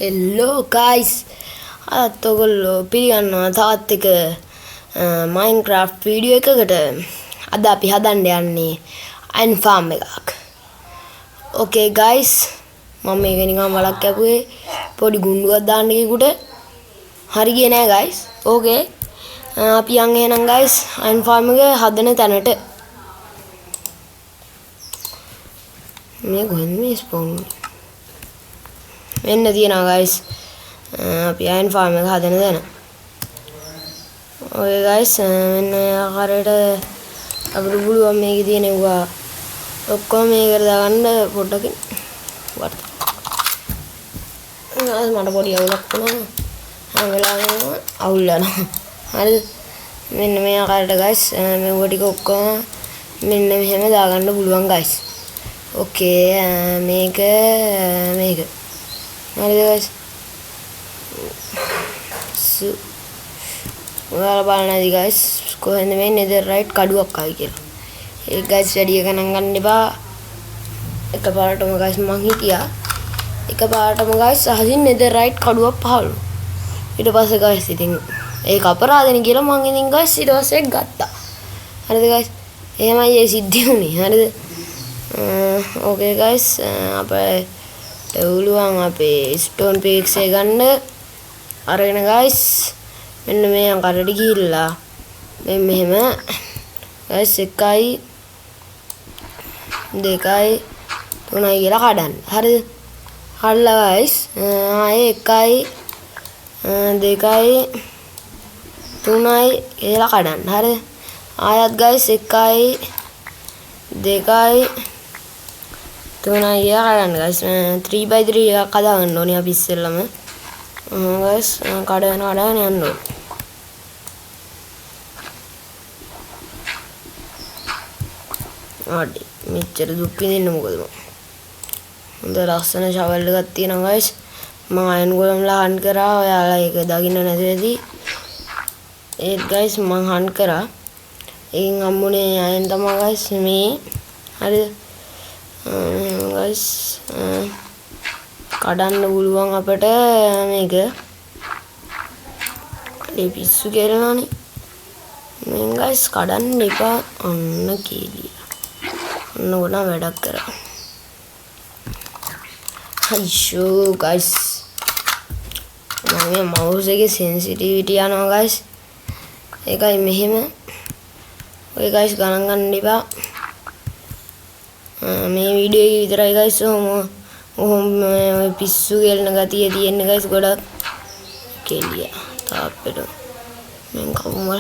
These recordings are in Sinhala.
Hello guys. අද ඔයගොල්ලෝ පිළිගන්නවා තාත් එක Minecraft වීඩියෝ එකකට. අද අපි හදන්න යන්නේ iron farm එකක්. Okay guys. මම මේක නිකන් වලක් කැපුවේ පොඩි ගුඬුවක් දාන්න එකකට. හරි ගියේ නෑ guys. Okay. අපි යන් එහෙනම් guys iron farm එක හදන තැනට. මේ කොහෙන්ද මේ ස්පෝන් මෙන්න තියෙනවා guys අපි iron farm එක හදන තැන. ඔය guys මෙන්න ආකාරයට අපිට පුළුවන් මේකේ තියෙනවා ඔක්කොම මේකට දාගන්න පොඩ්ඩකින් වට. මට පොඩි අවුලක් වුණා. හැම වෙලාවෙම අවුල් යනවා. හරිද? මෙන්න මේ ආකාරයට guys මේව ටික ඔක්කොම මෙන්න මෙහෙම දාගන්න පුළුවන් guys. Okay මේක හරිද guys? ඔයාලා බලන්න ඇති guys කොහෙන්ද මේ netherite කඩුවක් ආයි කියලා. ඒක guys වැඩි ගණන් ගන්න එපා. එකපාරටම guys මං හිතියා. එකපාරටම guys අහසින් netherite කඩුවක් පහළ. ඊට පස්සේ guys ඉතින් ඒක අපරාධනේ කියලා මං ඉතින් guys ඊට පස්සේ ගත්තා. හරිද guys? එහෙමයි ඒ සිද්ධිය උනේ. හරිද? Okay guys අපේ පුළුවන් අපේ stone picks එක ගන්න අරගෙන guys මෙන්න මේ අකරට ගිහිල්ලා මෙන්න මෙහෙම guys 1යි 2යි 3යි කියලා කඩන්න. හරිද? හරිලා guys ආයේ 1යි 2යි 3යි කියලා කඩන්න. හරිද? ආයත් guys 1යි 2යි 3යි කඩන්න guys 3x3 එකක් හදාගන්න ඕනේ අපි ඉස්සෙල්ලම. guys කඩන යන්න ඕනේ. ආඩි මෙච්චර දුක් විඳින්න මොකද මම. හොඳ ලස්සන shovel එකක් තියෙනවා guys. මම අයන් ගොල්ලන්ලා හන් කරා. ඔයාලා ඒක දකින්න නැති වෙදී. ඒත් guys මම හන් කරා. ඒකින් හම්බුනේ අයන් තමයි guys මේ. හරිද? guys කඩන්න පුළුවන් අපිට මේක. ඒ පිස්සු කෙරෙනවානේ. මේ guys කඩන්න එපා අන්න කීලිය. අන්න උඩ වැඩක් කරා. අයිෂෝ guys මගේ mouse එකේ sensitivity යනවා guys. ඒකයි මෙහෙම. ඔය guys ගණන් ගන්න එපා. මේ වීඩියෝ එක විතරයි guys ඔහොම පිස්සු කෙලන ගතිය තියෙන guys ගොඩක් කෙලිය තාප්පෙට මම කවුම 1යි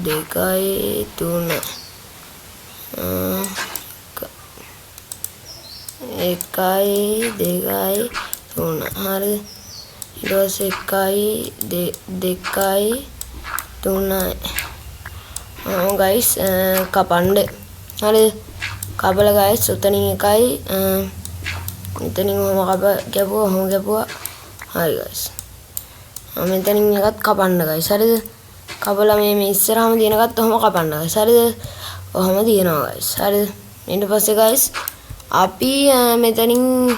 2යි 3 1යි 2යි 3 හරිද? ඊට පස්සේ 1යි 2යි 3යි guys කපන්න. හරිද? කපලා guys උතනින් එකයි මෙතනින් ඔහම කැපුවා. හරි guys මෙතනින් එකත් කපන්න guys. හරිද? කපලා මේ ඉස්සරහම තියෙන එකත් ඔහම කපන්න guys. හරිද? ඔහම තියෙනවා guys. හරිද? ඊට පස්සේ guys අපි මෙතනින්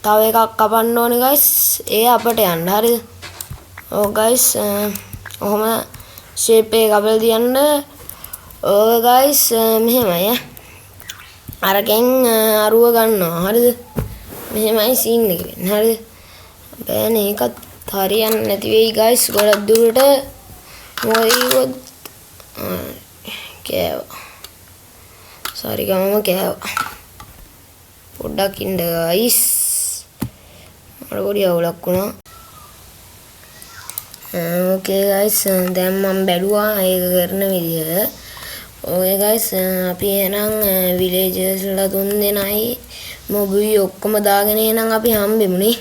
තව එකක් කපන්න ඕනේ guys. ඒ අපට යන්න. හරිද? ඔව් guys ඔහම shape එක කපලා තියන්න. ඔය guys මෙහෙමයි අරගෙන් අරුව ගන්නවා. හරිද? මෙහෙමයි සීන් එක වෙන්නේ. හරිද? බෑනේ ඒකත් හරියන්නේ නැති වෙයි guys ගොඩක් දුරට. මොකද කෑවා. sorry ගමම කෑවා. පොඩ්ඩක් ඉන්න guys. මට පොඩි අවුලක් වුණා. okay guys දැන් මම බැලුවා ඒක කරන විදිහ. ඔය guys අපි එහෙනම් villagers ලා 3 දෙනයි මොබුයි ඔක්කොම දාගෙන එහෙනම් අපි හම්බෙමුනේ.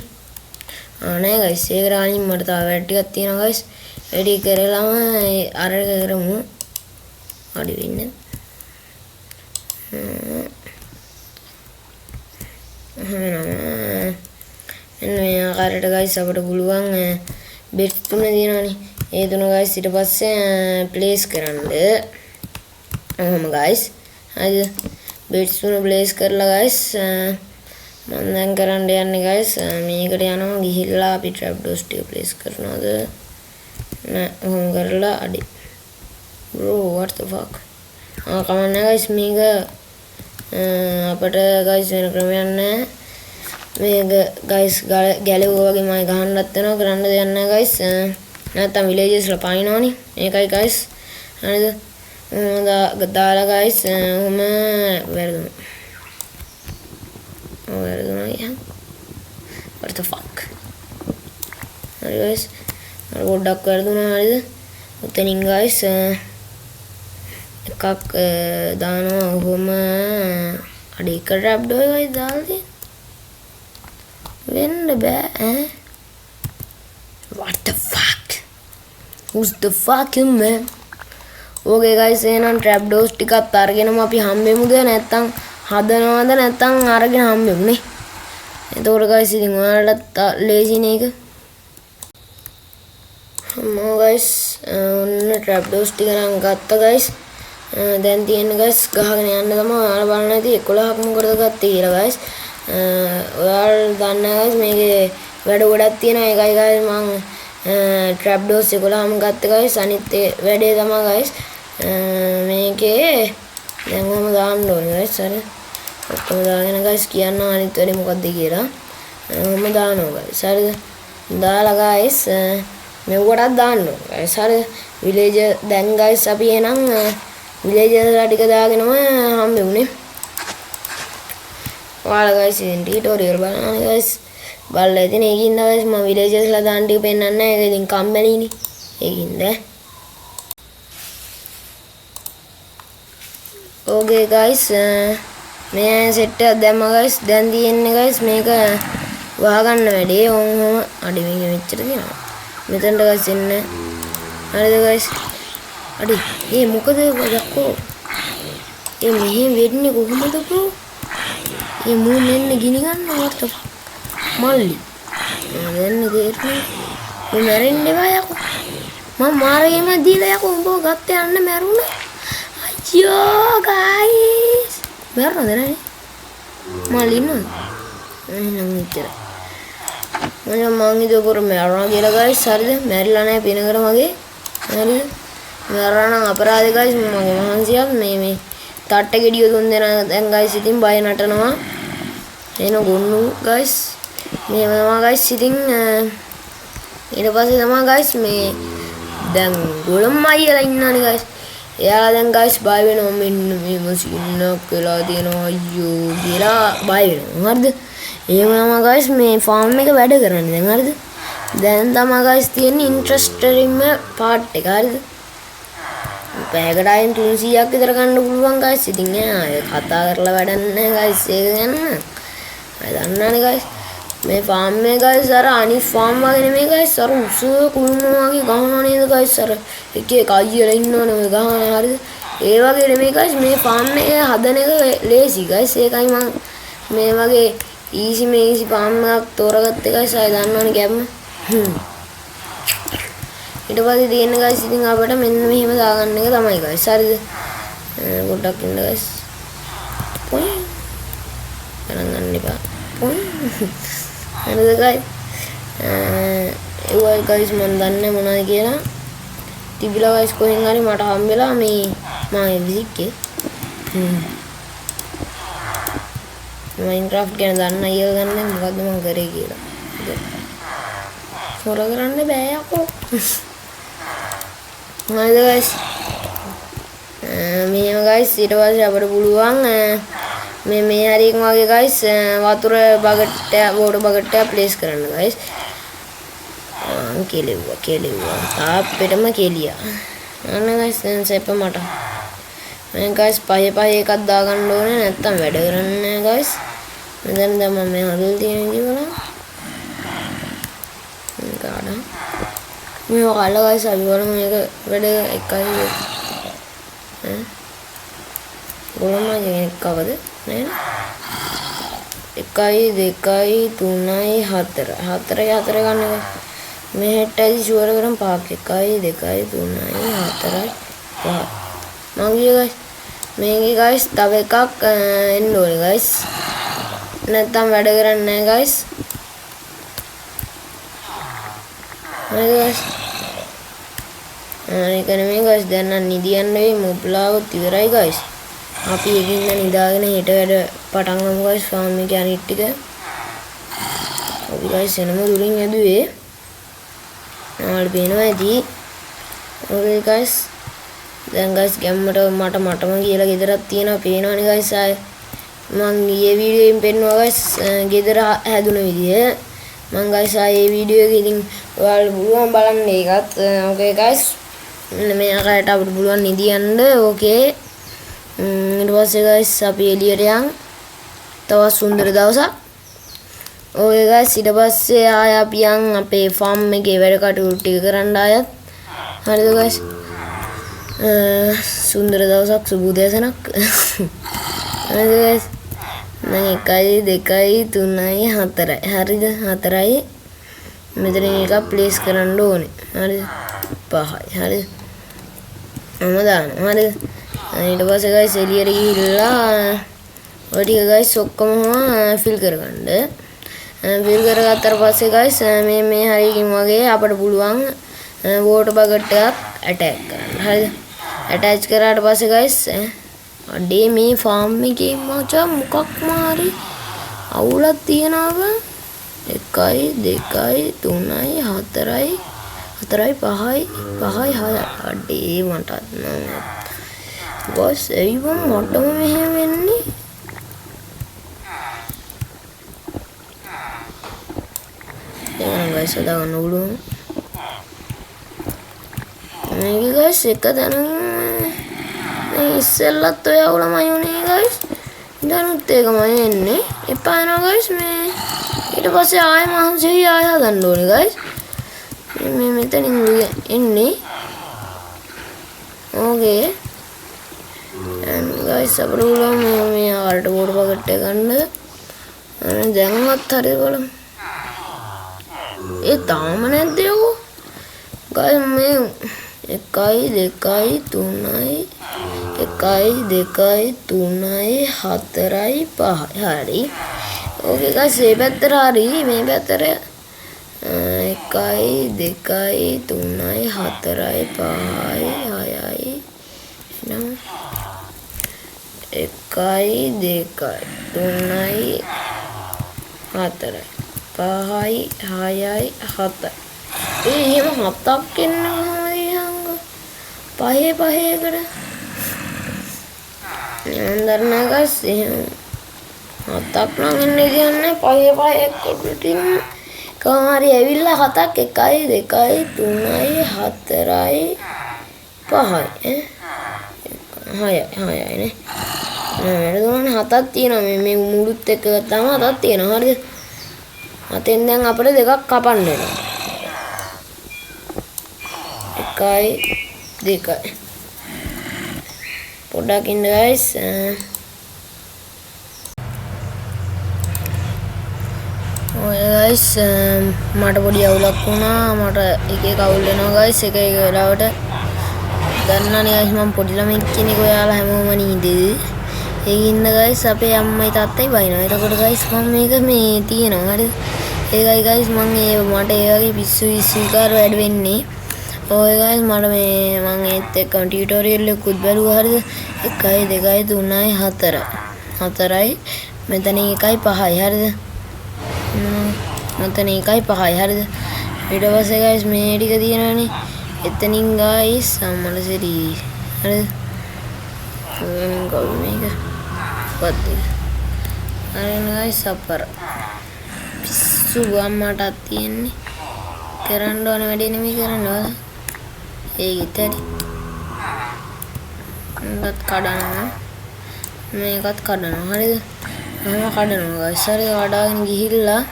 නෑ guys ඒකට අනිත් මට තව වැඩ ටිකක් තියෙනවා guys. වැඩි කරලාම අරක කරමු. හරි වෙන්නේ. එන්න මේ ආකාරයට guys අපිට පුළුවන් බෙඩ් 3 දිනවනේ. ඒ 3 guys ඊට පස්සේ ප්ලේස් කරන්න. guys හරිද? බෙඩ්ස් තුන ප්ලේස් කරලා guys මම දැන් කරන්න යන්නේ guys මේකට යනවා ගිහිල්ලා අපි trap doors ටික place කරනවාද නෑ ඔහොම කරලා අඩි bro what the fuck කමන්න guys මේක අපිට guys වෙන ක්‍රමයක් නෑ මේක guys ගැලුවා වගේ මම ගහන්නත් වෙනවා කරන්න දෙයක් නෑ guys නැත්තම් villages වල පානිනවනේ මේකයි guys හරිද දාලා guys ඔහොම වැරදුනා what the fuck හරි guys පොඩ්ඩක් වැරදුනා හරිද උතනින් guys එකක් දානවා ඔහොම අඩි එක trap door එකයි දාලා තියෙන්නේ වෙන්න බෑ what the fuck who's the fucking man okay guys එහෙනම් trap doors ටිකක් අරගෙනම අපි හම්බෙමුද නැත්තම් හදනවද නැත්තම් අරගෙන හම්බෙමු නේ එතකොට guys ඉතින් ඔයාලට ලේසි නේ එක මම guys ඔන්න trap doors ටික නම් ගත්තා guys දැන් තියෙන්නේ guys ගහගෙන යන්න තමයි ඔයාලා බලන්න ඇති 11ක් මොකටද ගත්තේ කියලා guys ඔයාලා දන්නා guys මේකේ වැඩ ගොඩක් තියෙනවා ඒකයි guys මම trap doors 11ම ගත්තා guys අනිත් වැඩේ තමයි guys මේකේ දැන් ඔහම දාන්න ඕනේ guys හරි ඔක්කොම දාගෙන guys කියන්න අනිත් වැඩේ මොකක්ද කියලා ඔහම දානවා guys හරිද දාලා guys මෙව්වටත් දාන්න ඕනේ guys හරිද village දැන් guys අපි එහෙනම් villages ලා ටික දාගෙනම හම්බෙමුනේ ඔයාලා guys ඉතින් tutorial බලන්න guys බලලා ඉතින් ඒකින්ද guys මම villages ලා දාන්න ටික පෙන්නන්නේ නැහැ ඒක ඉතින් කම්මැලිනේ ඒකින්ද okay guys මේ set එක දැම්ම guys දැන් තියෙන්නේ guys මේක වහගන්න වැඩේ ඔහොම අඩි මේක මෙච්චර තියෙනවා මෙතනට guys එන්න හරිද guys අඩි මොකද යකෝ මෙහෙම වෙන්නේ කොහොමද bro මූන් එන්න ගිනි ගන්නවට මල්ලි දැන් තේරෙන්නේ මේ මැරෙන්න එපා යකෝ මම මාරේම දීලා යකෝ උඹව ගත්ත යන්න මැරුණා අයියෝ guys මැරුණාද නේ මල්ලි නෝ එහෙනම් මෙච්චර මම ඉතකොර මැරුණා කියලා guys හරිද මැරිලා නැහැ පිනකර මගේ හරිද මැරුණා නම් අපරාධේ guys මගේ මහන්සියක් මේ තට්ට ගෙඩිය දුන් දෙන දැන් guys ඉතින් බය නටනවා එන ගොන්නු guys මේ තමයි guys ඉතින් ඊට පස්සේ තමයි guys මේ දැන් ගොඩම අයියලා ඉන්නනේ guys එයාලා දැන් guys බය වෙනවා මෙන්න මේ මසින්නක් වෙලා තියෙනවා අයියෝ කියලා බය වෙනවා හරිද එහෙම තමයි guys මේ farm එක වැඩ කරන්නේ දැන් හරිද දැන් තමයි guys තියෙන්නේ ඉන්ට්‍රස්ටිං part එක හරිද පැයකට අයින් 300ක් විතර ගන්න පුළුවන් guys. ඉතින් ආයේ කතා කරලා වැඩක් නැහැ guys. ඒක ගන්න. අය දන්නවනේ guys. මේ farm එක guys අර අනිත් farm වගේ නෙමෙයි guys. අර උස කුළුණ වගේ ගහනවා නේද guys. අර එක එක අයියලා ඉන්නවනේ ඔය ගහන හරිද? ඒ වගේ නෙමෙයි guys. මේ farm එක හදන එක ලේසි guys. ඒකයි මම මේ වගේ easy farm එකක් තෝරගත්තේ guys. අය දන්නවනේ ගැම්ම. ඊට පස්සේ තියෙන guys ඉතින් අපිට මෙන්න මෙහෙම දාගන්න එක තමයි guys හරිද පොඩ්ඩක් ඉන්න guys පොයි ගණන් ගන්න එපා පොයි හරිද guys ඒවයි guys මම දන්නේ මොනවද කියලා තිබිලා guys කොහෙන් හරි මට හම්බෙලා මේ මගේ විසික්කේ Minecraft ගැන දන්න අයියෝ ගන්න මොකද්ද මම කරේ කියලා හොර කරන්න බෑ යකෝ හරිද guys මෙහෙම guys ඊට පස්සේ අපිට පුළුවන් මේ හරියක වගේ guys වතුර බකට් වෝටර් බකට් එක ප්ලේස් කරන්න guys කෙලෙව්වා තාප්පෙටම කෙලියා අන්න guys දැන් සෙප්ප මට මම guys පහේ එකක් දාගන්න ඕනේ නැත්තම් වැඩ කරන්නේ නැහැ guys දැන් මම මේ හදලා තියෙන විදිහ බලන්න මේ ඔයාලා guys අපි බලමු මේක වැඩ එකයි ගොල්ලන්ගේ එකවද නේද 1 2 3 4 ගන්න මේ හෙට්ටයි ෂුවර් කරන් පාක් 1 2 3 4 5 මම ගියේ guys මේකේ guys තව එකක් එන්න ඕනේ guys නැත්තම් වැඩ කරන්නේ නැහැ guys. හරි guys. ඒක නෙමෙයි guys, දැන් නම් නිදියන්න වෙයි, මොබ්ලාවත් ඉවරයි guys. අපි එකින් නිදාගෙන හෙට වැඩ පටන් ගමු guys. ෆාම් එකේ අනිත් ටික අපි guys එනම දුරින් ඇදුවේ. ඔයාලට පේනවා ඇති. okay guys. දැන් guys ගැම්මට මටම කියලා ගෙදරක් තියෙනවා පේනවනේ guys. ආයේ මම ඊයේ වීඩියෝ එකෙන් පෙන්නුවා guys ගෙදර හැදුන විදිය. මම guys ආයේ වීඩියෝ එකේ ඉතින් ඔයාලට පුළුවන් බලන්න ඒකත්. okay guys. මේ ආකාරයට අපිට පුළුවන් නිදියන්න. okay. ඊට පස්සේ guys අපි එළියට යන්. තවත් සුන්දර දවසක්. okay guys. ඊට පස්සේ ආය අපි යන් අපේ ෆාම් එකේ වැඩ කටයුතු ටික කරන්න ආයත්. හරිද guys? සුන්දර දවසක්, සුබ උදෑසනක්. හරිද guys? දැන් 1 2 3 4. හරිද? 4යි. මෙතන එක ප්ලේස් කරන්න ඕනේ. හරිද? 5යි. හරිද? මම දානවා. හරිද? ඊට පස්සේ guys එළියට ගිහිල්ලා ඔය ටික guys ඔක්කොම ෆිල් කරගන්න. ෆිල් කරගත්තාට පස්සේ guys මේ හරියකින් වගේ අපිට පුළුවන් වෝටර් බකට් එකක් ඇටැච් කරන්න. හරිද? ඇටැච් කරාට පස්සේ guys අඩේ මේ ෆාම් එකේ මචං මොකක්ම හරි අවුලක් තියනවා. 1 2 3 4යි 5යි 6යි අඩේ මටත් නෑ guys. එයි මටම මෙහෙම වෙන්නේ. දැන් guys හදාගන්න ඕන. මේක guys එක තැන ඉස්සෙල්ලත් ඔය අවුලමයි උනේ guys. දැනුත් ඒකමයි එන්නේ. එපා යනවා guys මේ. ඊට පස්සේ ආයෙ මහන්සියි ආයෙ හදන්න ඕනේ guys. මේ මෙතනින් එන්නේ. okay. and guys අපිට උලම මේ ආරට වෝටර් බකට් එක ගන්න. දැන්වත් හරි බලමු. ඒ තාම නැද්ද යකෝ? guys මේ 1 2 3යි 1 2 3යි 4යි 5යි. හරි. okay guys මේ පැත්තට හරි. මේ පැත්තට 1 2 3යි 4යි 5යි 6යි නම් 1 2 3යි 4යි 5යි 6යි 7යි. එහෙම 7ක් එන්නේ පහේ එකට. නන්දරන guys එහෙම 7ක් නම් එන්නේ කියන්නේ පහේ එකට කමාරි ඇවිල්ලා 7ක් 1 2 3යි 4යි 5යි 6යි නේ. නේද දුන්නේ 7ක් තියෙනවා. මේ මුළුත් එක්ක ගත්තාම 7ක් තියෙනවා. හරිද? අතෙන් දැන් අපිට දෙකක් කපන්න වෙනවා. 1 2 පොඩ්ඩක් ඉන්න guys. ඔය guys මට පොඩි අවුලක් වුණා. මට එක අවුල් වෙනවා guys. එක වෙලාවට දන්නවනේ guys මම පොඩි ළමෙක් කෙනෙක්. ඔයාලා හැමෝම නීදේ. ඒකින්ද guys අපේ අම්මයි තාත්තයි බයිනවා. එතකොට guys මම මේක මේ තියෙනවා. හරිද? ඒකයි guys මම මට ඒ වගේ පිස්සු විකාර වැඩ වෙන්නේ. ඔය guys මට මේ මම ඒත් එක්ක ටියුටෝරියල් එකකුත් බැලුවා. හරිද? 1 2 3යි 4යි මෙතන 1යි 5යි. හරිද? මෙතන 1යි 5යි. හරිද? ඊට පස්සේ guys මේ ටික තියෙනවානේ. එතනින් guys සම්මල සෙරි. හරිද? මේක පොඩ්ඩක් හරි guys අපර පිස්සු ගම්මටත් තියෙන්නේ. කරන්න ඕන වැඩේ නෙමෙයි කරනවා. ඒකත් ඇති. මේකත් කඩනවා. මේකත් කඩනවා. හරිද? මම කඩනවා guys. හරි කඩාගෙන ගිහිල්ලා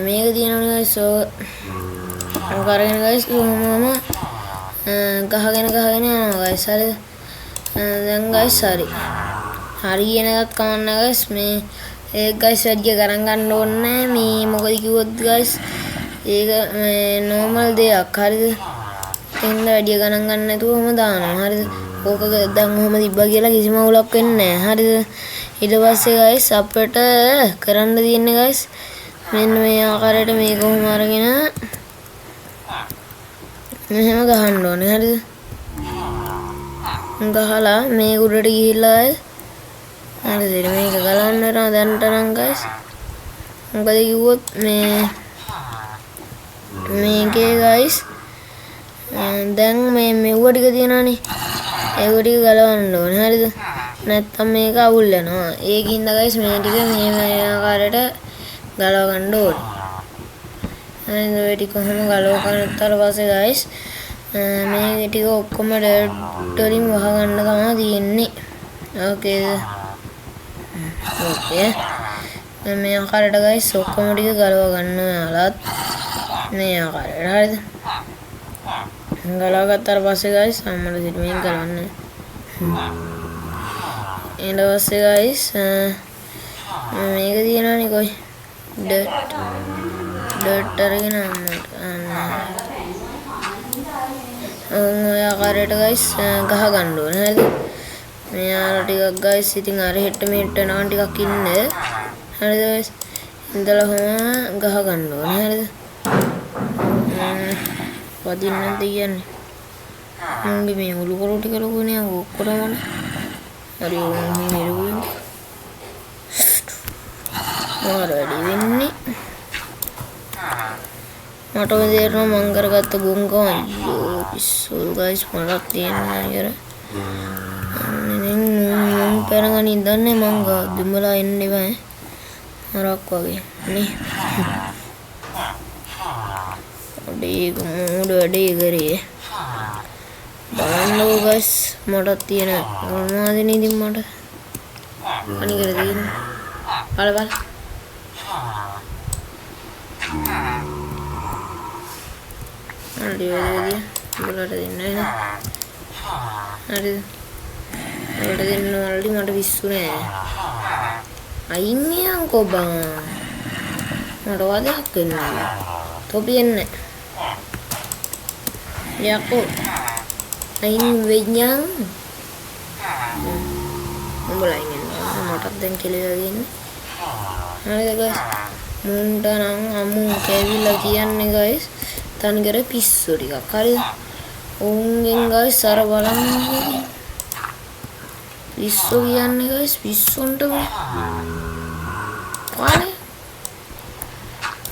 මේක තියෙනවනේ guys. කරගෙන guys මම ගහගෙන යනවා guys. හරිද? දැන් guys හරි. හරියන එකත් කමන්න guys. මේ ඒක guys වැඩි ගණන් ගන්න ඕනේ නැහැ. මේ මොකද කිව්වොත් guys ඒක normal දෙයක්. හරිද? එන්න වැඩි ගණන් ගන්න නැතුව ඔහම දානවා. හරිද? ඕක දැන් ඔහම තිබ්බා කියලා කිසිම අවුලක් වෙන්නේ නැහැ. හරිද? ඊට පස්සේ guys අපිට කරන්න තියෙන්නේ guys මෙන්න මේ ආකාරයට මේක කොහොම අරගෙන මෙහෙම ගහන්න ඕනේ හරිද? ගහලා මේ උඩට ගිහිල්ලා හරිද මේක ගලන්න වෙනවා දැන්ට නම් guys. මොකද කිව්වොත් මේකේ guys දැන් මේ මෙව්ව ටික තියෙනවානේ. ඒව ටික ගලවන්න ඕනේ හරිද? නැත්තම් මේක අවුල් වෙනවා. ඒකින්ද guys මේ ටික මේ ආකාරයට ගලව ගන්න ඕනේ. හරිද? ඔය ටික කොහොම ගලව ගන්නතර පස්සේ guys මේ ටික ඔක්කොම ඩර්ට් වලින් වහ ගන්න තමයි තියෙන්නේ. ඕකේ. ඕකේ. මේ ආකාරයට guys ඔක්කොම ටික ගලව ගන්න යාලත් මේ ආකාරයට හරිද? ගලව ගත්තාට පස්සේ guys අම්මලා සිට මේක ගලවන්න. ඊට පස්සේ guys මේක තියෙනවනේ කොයි ඩර්ට් අරගෙන ඔය ආකාරයට guys ගහ ගන්න ඕනේ හරිද? මෙයාලා ටිකක් guys ඉතින් අර හෙට මෙහෙට යනවා ටිකක් ඉන්න. හරිද guys? ඉඳලා හොම ගහ ගන්න ඕනේ හරිද? වදින්න නැද්ද කියන්නේ? මුංගේ මේ උළු කරු ටික ලොකුනේ ඔක්කොම හරි මේ ලොකුනේ. මොකද වැඩි වෙන්නේ? මට තේරෙනවා මං කරගත්ත ගොංගම අයියෝ පිස්සු guys මරක් තියෙනවා නේද? මම පෙරගන ඉඳන්නේ මං දුමලා එන්නේ බෑ. මරක් වගේ නේ. ඔඩේ මොඩ වැඩේ කරේ. බලන්නකෝ guys මට තියෙන මොනවද නේද මට? අනිකර තියෙන්නේ. බලන්න. හරි බලට දෙන්නේ නැහැ. හරි. බලට දෙන්න වලදී මට විශ්සු නෑ. අයින්නේ අංකෝ බං. මට වදයක් වෙනවා. තොපියන්නේ. යකෝ. අයින් වෙඥාන්. උඹලා ඉන්නේ. මටත් දැන් කෙලිලා ගියන්නේ. හරිද guys? මුන්ට නම් අමු කැවිලා කියන්නේ guys. තනිකර පිස්සු ටිකක් හරිද? උන්ගෙන් guys අර බලන්න. පිස්සු කියන්නේ guys පිස්සුන්ට පානේ.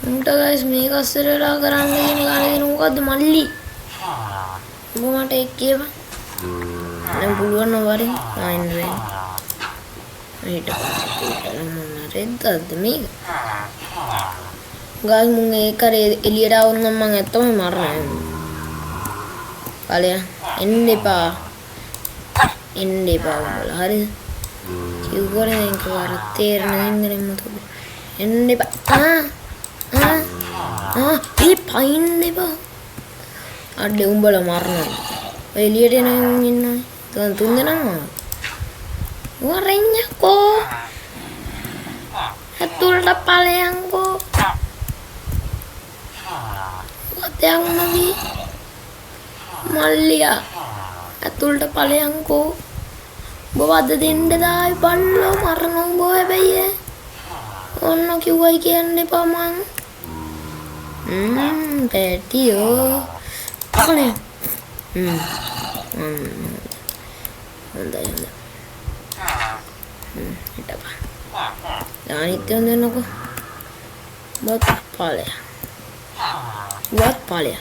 උන්ට guys මේක අස්සරලා කරන්න කියන ගානේ මොකද්ද මල්ලි? උඹ මට එක් කියපන්. දැන් පුළුවන් නම් වරින් ආයෙත් වෙන්න. ඊට පස්සේ මොන රෙද්දක්ද මේක? guys මුන් ඒක එළියට આવුනම් මං ඇත්තම මරනවා. බලයන් එන්න එපා. එන්න එපා උඹලා හරිද? කිව්වනේ දැන් කවර තේරෙන්නේ නැන්නේ මතක. එන්න එපා. ඒ පයින් එපා. අඩේ උඹලා මරනවා. ඔය එළියට එන ඉන්නවා. තුන් දෙනා. වරෙන්යකෝ. ඇතුළට ඵලයන්කෝ. වතයන් නවි. මල්ලියා. ඇතුළට ඵලයන්කෝ. ඔබ වද දෙන්න දායි බල්ලෝ මරනවා ඔබ හැබැයි. ඔන්න කිව්වයි කියන්න එපා මං. පැටියෝ. පකලේ. හොඳයි. හිටපන්. අනිත් එක දෙන්නකෝ. වත් ඵලය. වත් ඵලය.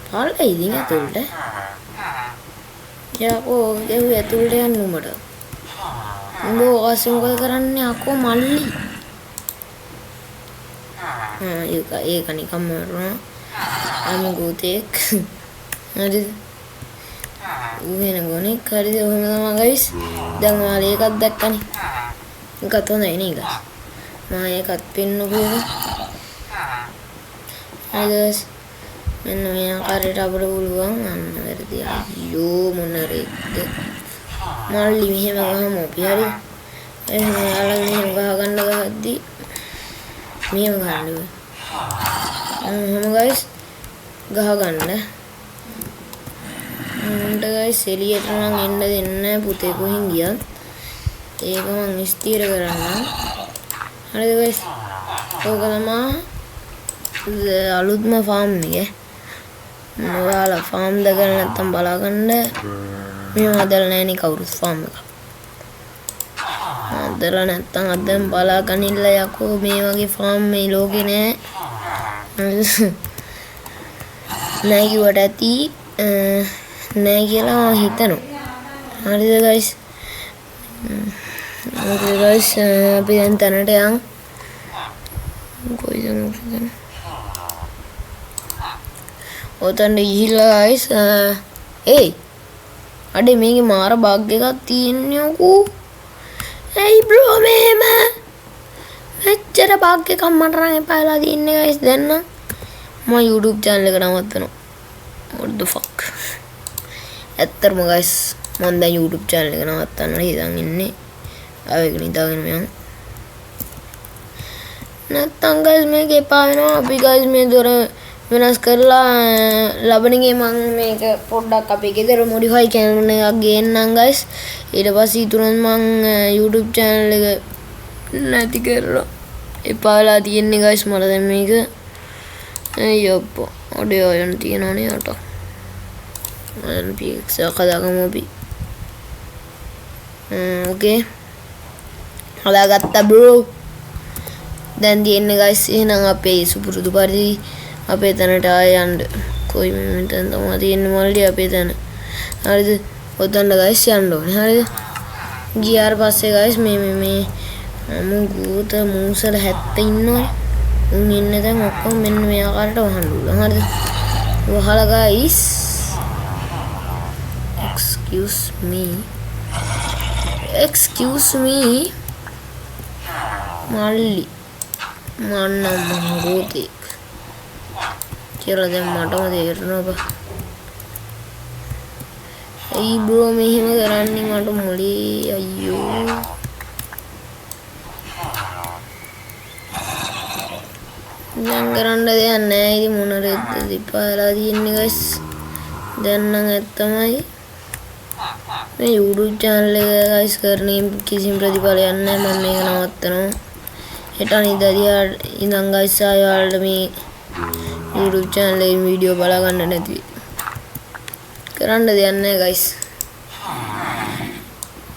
ඵලය ඉතින් ඇතුළට. යකෝ ගෙව් ඇතුළට යන්න උඹට. උඹ ඔකසේ මොකද කරන්නේ අකෝ මල්ලි? ඒක නිකම්ම වරනවා. අමුගෝතෙක්. හරිද? වෙන ගොනෙක් හරිද? ඔහොම තමයි guys. දැන් ඔයාලා ඒකත් දැක්කනේ. ඒකත් හොඳයි නේ guys. මම ඒකත් පෙන්නපුවා. හරිද guys? මෙන්න මේ ආකාරයට අපිට පුළුවන් අන්න වැරදි. අයියෝ මොන රෙද්ද. මල්ලි මෙහෙම ගහමු අපි හරි. එහෙනම් යාළුවා මෙහෙම ගහ ගන්න ගහද්දි මෙහෙම ගන්න ඕනේ. එහෙනම් guys ගහ ගන්න. උන්ට guys එළියට නම් එන්න දෙන්නේ නැහැ පුතේ කොහෙන් ගියත්. ඒක මම ස්ථිර කරන්නම්. හරිද guys? ඕක තමයි අලුත්ම ෆාම් එක. ඔයාලා ෆාම් දකලා නැත්තම් බලාගන්න. මෙහෙම හදලා නැහැ නේ කවුරුත් ෆාම් එක. හදලා නැත්තම් අදම බලාගනින්න යකෝ මේ වගේ ෆාම් මේ ලෝකේ නැහැ. නැහැ කිව්වට ඇති නැහැ කියලා හිතනවා. හරිද guys? okay guys අපි දැන් තැනට යන්. කොයිද මොකද? ඔතන ගිහිල්ලා guys අඩේ මේකේ මාර බග් එකක් තියෙන්නේ යකෝ. hey bro මෙහෙම මෙච්චර බග් එකක් මට නම් එපාලා තියන්නේ guys. දැන් නම් මම YouTube channel එක නවත්තනවා. what the fuck. ඇත්තටම guys මම දැන් YouTube channel එක නවත්තන්න හිතන් ඉන්නේ. ආවෙක නිදාගෙන මම නැත්තම් guys මේක එපා වෙනවා. අපි guys මේ දොර වෙනස් කරලා ලබන එකේ මම මේක පොඩ්ඩක් අපේ ගෙදර modify කරන එකක් ගේන්නම් guys. ඊට පස්සේ ඊතුරන් මම YouTube channel එක නැති කරලා එපාලා තියන්නේ guys. මට දැන් මේක අයියෝ ඔඩියෝ යන තියනවනේ අට. මම PX කදාගමු අපි. okay හදාගත්තා bro. දැන් තියෙන්නේ guys එහෙනම් අපේ සුපුරුදු පරිදි අපේ තැනට ආය යන්න. කොයි මෙතන තමයි තියෙන්නේ මල්ලි අපේ තැන. හරිද? ඔතනට guys යන්න ඕනේ. හරිද? ගියාට පස්සේ guys මේ ගූත මූසල 70 ඉන්නවනේ. උන් ඉන්න දැන් ඔක්කොම මෙන්න මේ ආකාරයට වහන්න ඕන. හරිද? වහලා guys excuse me මල්ලි මන්නම් ගෝතෙක් කියලා දැන් මටම තේරෙනවා බා. ඇයි බ්‍රෝ මෙහෙම කරන්නේ මට මොලේ අයියෝ. දැන් කරන්න දෙයක් නැහැ. ඉතින් මොන රෙද්ද දීපාලා තියෙන්නේ guys. දැන් නම් ඇත්තමයි මේ YouTube channel එක guys කරන්නේ කිසිම ප්‍රතිඵලයක් නැහැ. මම මේක නවත්තනවා. හෙට අනිද්දා ඉඳන් guys ආයෙත් මේ YouTube channel එකේ වීඩියෝ බලා ගන්න නැති කරන්න දෙයක් නැහැ guys.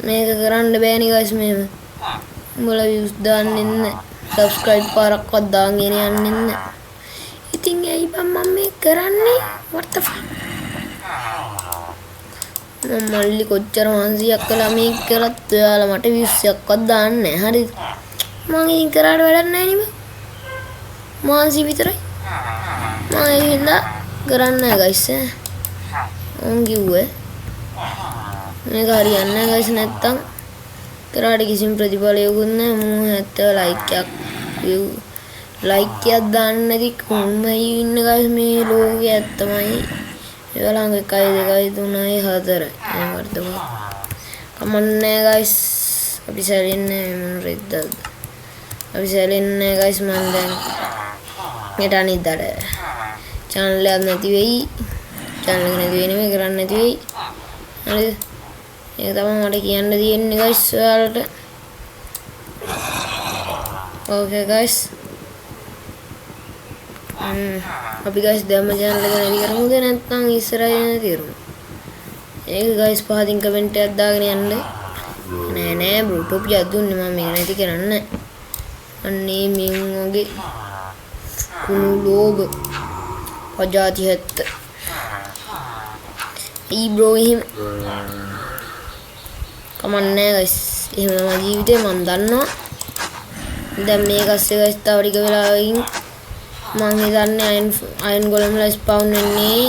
මේක කරන්න බෑනේ guys. මෙහෙම උඹලා views දාන්නේ නැහැ. subscribe පාරක්වත් දාගෙන යන්නේ නැහැ. ඉතින් ඇයි බං මම මේක කරන්නේ? what the fuck. මල්ලි කොච්චර මහන්සියක් කළා මේක කරත් ඔයාලා මට views එකක්වත් දාන්නේ නැහැ. හරිද? මම ඉතින් කරාට වැඩක් නැහැ නේ බං. මහන්සි විතරයි. මම එහෙනම් කරන්නේ නැහැ guys. උන් කිව්වේ මේක හරියන්නේ නැහැ guys. නැත්තම් කරාට කිසිම ප්‍රතිඵලයකුත් නැහැ. මම 70 like එකක් දාන්න නැති කොම්මයි ඉන්න guys මේ ලෝකේ. ඇත්තමයි ඒවලංග 1 2 3 4 එහෙමද කමන්නේ guys. අපි සැලෙන්නේ මොන රෙද්දද? අපි සැලෙන්නේ guys. මම දැන් මෙට අනිද්දාට channel එකක් නැති වෙයි. channel එක නැති වෙන්නේ මේ කරන්න නැති වෙයි. හරිද? ඒක තමයි මට කියන්න තියෙන්නේ guys ඔයාලට. okay guys අපි guys දැම්ම channel එක නැති කරමුද නැත්නම් ඉස්සරහින් තියමු. ඒක guys පහතින් කමෙන්ට් එකක් දාගෙන යන්න. නෑ බ්‍රෝ ටොපියක් දුන්නේ මම මේක නැති කරන්නේ. අන්නේ මින් වගේ කුණු ලෝභ පජාති හැත්ත. ඊ බ්‍රෝ එහෙම කමන්නේ guys. එහෙම තමයි ජීවිතේ මම දන්නවා. දැන් මේක අස්සේ guys තව ටික වෙලාවකින් මම හිතන්නේ අයන් ගොලම්ලා ස්පවුන් වෙන්නේ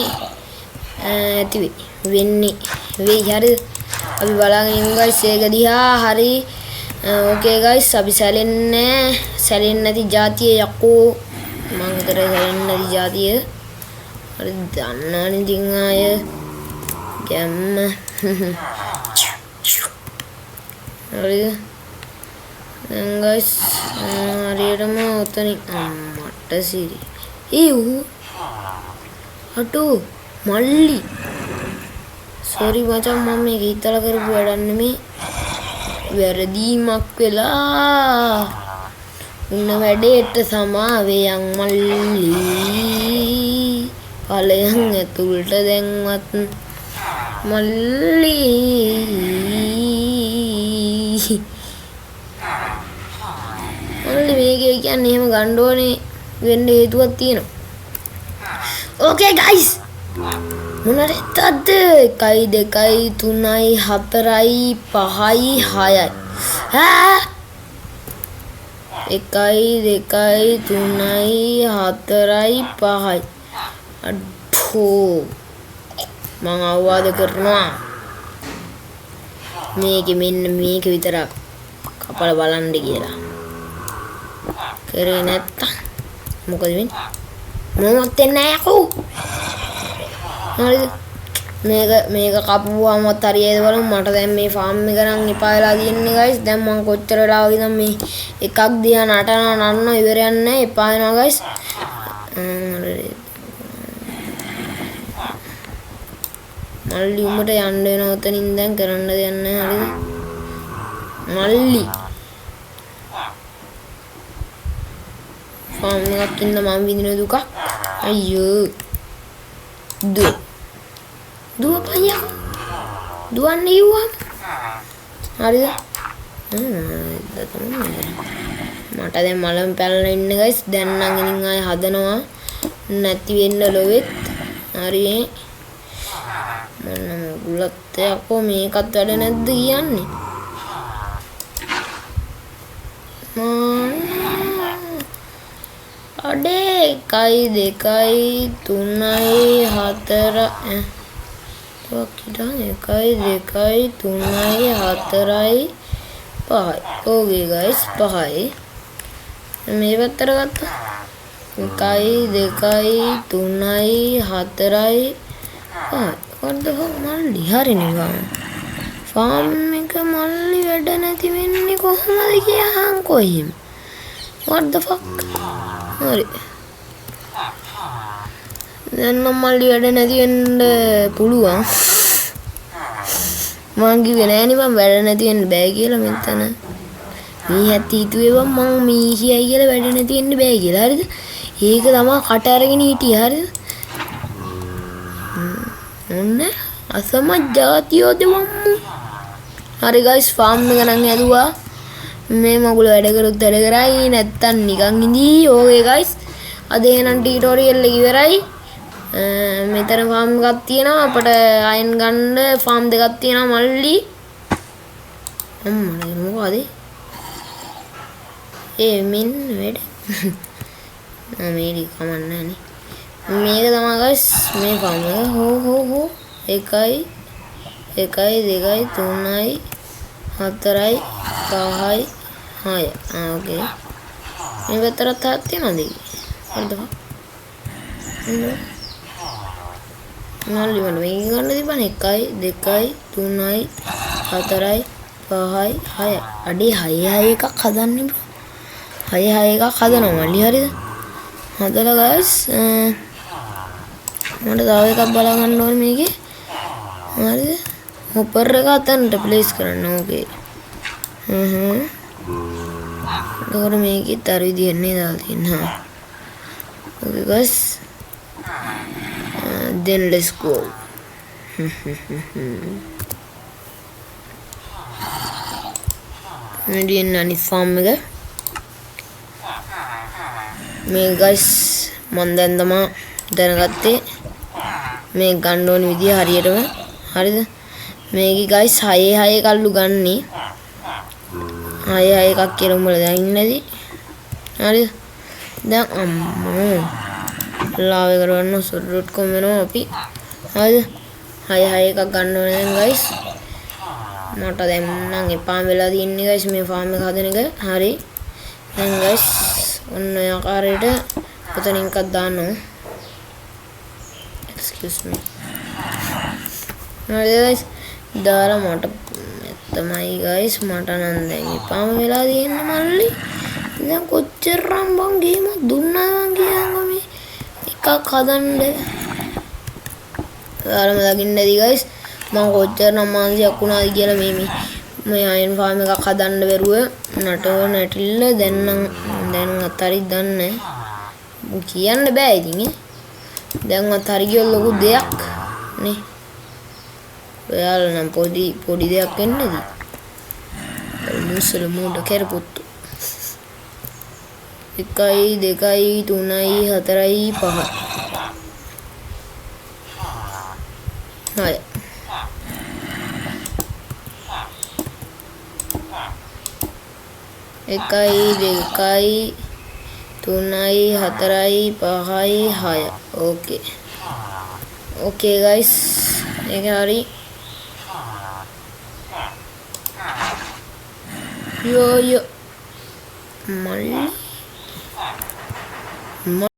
ඇති වෙන්නේ වෙයි. හරිද? අපි බලාගෙන ඉමු guys ඒක දිහා. හරි okay guys අපි සැලෙන්නේ නැති જાතිය යකෝ. මම හිතර සැලෙන්නේ නැති જાතිය. හරි දන්නවනේ ඉතින් ආය ගැම්ම. හරිද? දැන් guys හරියටම උතනින් මට සිරි අටෝ මල්ලි sorry මචං මම මේක හිතලා කරපු වැඩක් නෙමෙයි. වැරදීමක් වෙලා උන්න වැඩේට සමාවෙයන් මල්ලි ඵලයන් ඇතුළට දැන්වත් මල්ලි මල්ලි මේකේ කියන්නේ එහෙම ගන්න ඕනේ වෙන්න හේතුවක් තියෙනවා. ඕකේ ගයිස් මොනරෙද්ද 1 2 3 4 5 6යි ආ 1 2 3 4 5යි අඩෝ මම අවවාද කරනවා මේකෙ මෙන්න මේක විතරක් කපලා බලන්න කියලා කරේ නැත්තම් මොකද වෙන්නේ මොනවත් වෙන්නේ නැහැ යකෝ හරිද මේක කපුවාමත් හරියද බලමු මට දැන් මේ ෆාම් එක නම් එපා වෙලා තියෙන්නේ ගයිස් දැන් මම කොච්චර වෙලාවකද මේ එකක් දිහා නටන ඉවරයක් නැහැ එපා වෙනවා ගයිස් මල්ලි උඹට යන්න වෙන උතනින් දැන් කරන්න දෙයක් නැහැ හරිද මල්ලි ෆාම් එකක් ඉන්න මම විඳින දුක අයියෝ දුවපන් යකෝ දුවන්න ඉව්වා හරිද මට දැන් මලම් පැලලා ඉන්න ගයිස් දැන් නම් ඉතින් ආය හදනවා නැති වෙන්න ලොවෙත් හරි මොන මුගලත් යකෝ මේකත් වැඩ නැද්ද කියන්නේ අඩේ 1 2 3 4 1 2 3 4 5යි ඕකේ ගයිස් 5යි මේ පැත්තට ගත්තා 1 2 3 4 5යි මල්ලි හරිනේ ෆාම් එක මල්ලි වැඩ නැති වෙන්නේ කොහොමද කියහන්කෝ එහෙම what the fuck හරි දැන් නම් මල්ලි වැඩ නැති වෙන්න පුළුවන් මං කිව්වේ නෑනේ මම වැඩ නැති වෙන්න බෑ කියලා මෙතන මේ හැටි හිතුවේ මම මේ කියයි කියලා වැඩ නැති වෙන්න බෑ කියලා හරිද ඒක තමයි කට අරගෙන හිටියේ හරිද ඔන්න අසමත් ජාතියෝද මම්මු හරි ගයිස් ෆාම් එක නම් හැදුවා මේ මගුල වැඩ කරුත් වැඩ කරයි නැත්තම් නිකන් ඉඳී ඕකේ ගයිස් අද එහෙනම් ටියුටෝරියල් එක ඉවරයි මෙතන ෆාම් එකක් තියෙනවා අපිට අයන් ගන්න ෆාම් දෙකක් තියෙනවා මල්ලි අම්මනේ මොකද මෙන්න වැඩ මේක කමන්නේ නේ මේක තමයි ගයිස් මේ ෆාම් එක හෝ 1 2 3 4යි 5යි 6යි ඕකේ මේ පැත්තට හත් තියෙනවද හරිද මල්ලි මම මේක ගන්න තිබ්බනේ 1 2 3යි 4යි 5යි 6යි අඩේ 6 එකක් හදන්නේ බ්‍රෝ 6 එකක් හදනවා මල්ලි හරිද හදලා ගයිස් මට තව එකක් බලා ගන්න ඕනේ මේකේ හරිද හොපර් එක අතනට ප්ලේස් කරන්න ඕකේ එතකොට මේකෙත් අර විදිහට නේ දාලා තියෙනවා okay guys then let's go median nani farm එක මේ guys මම දැන් තමයි දැනගත්තේ මේ ගන්න ඕන විදිය හරියටම හරිද මේකේ guys 6 කල්ලු ගන්නේ 6 එකක් කියලා උඹලා දැන් ඉන්නේදී හරිද දැන් අම්මෝ ලාව කරවන්න සොඩ්.com වෙනවා අපි හරිද 6 එකක් ගන්න ඕනේ දැන් guys මට දැන් නම් එපා වෙලා තියෙන්නේ guys මේ ෆාම් එක හදන එක හරි දැන් guys ඔන්න ඔය ආකාරයට උතනින් එකක් දානවා excuse me හරි guys දාලා මට තමයි guys මට නම් දැන් එපාම වෙලා තියෙන්නේ මල්ලි දැන් කොච්චර රම්බන් ගේම දුන්නා මං කියනවා මේ එකක් හදන්න දාලා මම දකින්නදී guys මම කොච්චර නම් මාන්සියක් වුණාද කියලා මේ මේ අයන් ෆාම් එකක් හදන්න බැරුව නටව නැටිල්ල දැන්වත් හරි දන්නේ කියන්න බෑ ඉතින් දැන්වත් හරි ගිය ලොකු දෙයක් නේ ඔයාලා නම් පොඩි දෙයක් වෙන්නේද මුසල මෝඩ කරපොත්තු 1 2 3 4 5 6 එකයි දෙකයි තුනයි හතරයි පහයි හය ඕකේ ගයිස් ඒක හරි යෝ මල්ලි